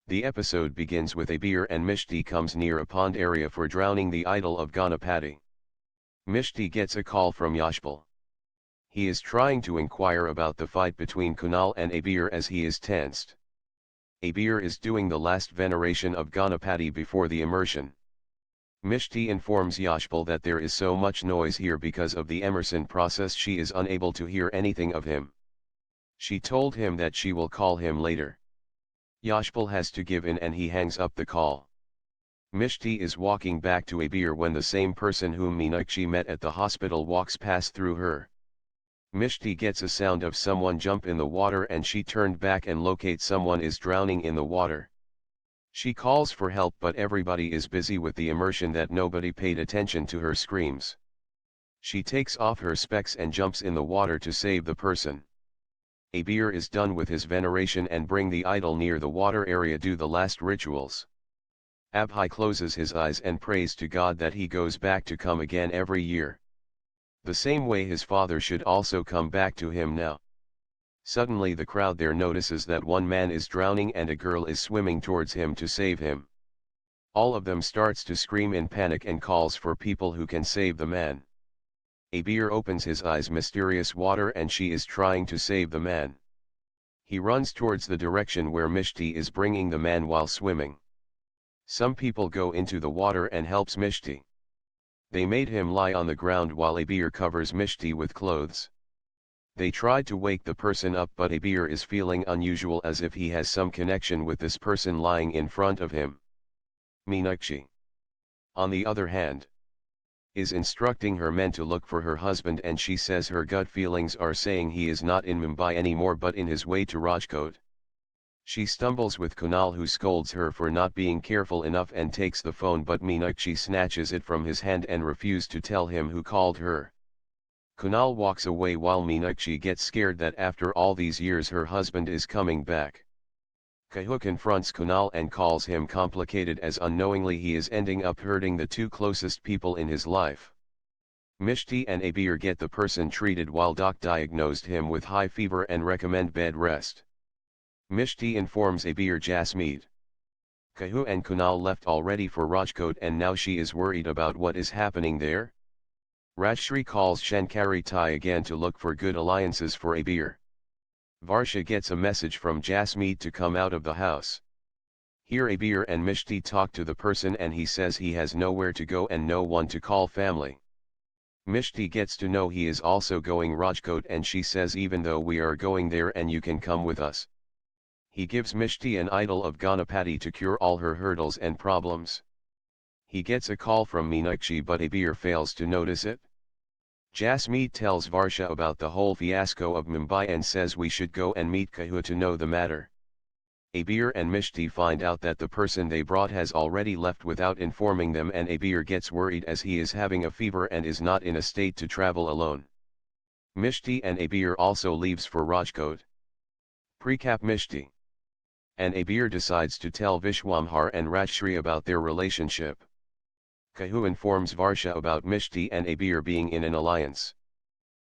The episode begins with Abir and Mishti comes near a pond area for drowning the idol of Ganapati. Mishti gets a call from Yashpal. He is trying to inquire about the fight between Kunal and Abir as he is tensed. Abir is doing the last veneration of Ganapati before the immersion. Mishti informs Yashpal that there is so much noise here because of the Emerson process she is unable to hear anything of him. She told him that she will call him later. Yashpal has to give in and he hangs up the call. Mishti is walking back to Abir when the same person whom Meenakshi met at the hospital walks past through her. Mishti gets a sound of someone jump in the water and she turned back and locates someone is drowning in the water. She calls for help but everybody is busy with the immersion that nobody paid attention to her screams. She takes off her specs and jumps in the water to save the person. Abir is done with his veneration and bring the idol near the water area do the last rituals. Abhi closes his eyes and prays to God that he goes back to come again every year. The same way his father should also come back to him now. Suddenly the crowd there notices that one man is drowning and a girl is swimming towards him to save him. All of them starts to scream in panic and calls for people who can save the man. Abir opens his eyes mysterious water and she is trying to save the man. He runs towards the direction where Mishti is bringing the man while swimming. Some people go into the water and helps Mishti. They made him lie on the ground while Abir covers Mishti with clothes. They tried to wake the person up but Abir is feeling unusual as if he has some connection with this person lying in front of him. Meenakshi, on the other hand, is instructing her men to look for her husband and she says her gut feelings are saying he is not in Mumbai anymore but in his way to Rajkot. She stumbles with Kunal who scolds her for not being careful enough and takes the phone but Meenakshi snatches it from his hand and refuses to tell him who called her. Kunal walks away while Meenakshi gets scared that after all these years her husband is coming back. KeYeh confronts Kunal and calls him complicated as unknowingly he is ending up hurting the two closest people in his life. Mishti and Abir get the person treated while doc diagnosed him with high fever and recommend bed rest. Mishti informs Abir Jasmeet. KeYeh and Kunal left already for Rajkot and now she is worried about what is happening there. Rajshri calls Shankari Tai again to look for good alliances for Abir. Varsha gets a message from Jasmeet to come out of the house. Here Abir and Mishti talk to the person and he says he has nowhere to go and no one to call family. Mishti gets to know he is also going Rajkot and she says even though we are going there and you can come with us. He gives Mishti an idol of Ganapati to cure all her hurdles and problems. He gets a call from Meenakshi but Abir fails to notice it. Jasmeet tells Varsha about the whole fiasco of Mumbai and says we should go and meet KeYeh to know the matter. Abir and Mishti find out that the person they brought has already left without informing them and Abir gets worried as he is having a fever and is not in a state to travel alone. Mishti and Abir also leaves for Rajkot. Precap Mishti and Abir decides to tell Vishwamhar and Rajshri about their relationship. KeYeh informs Varsha about Mishti and Abir being in an alliance.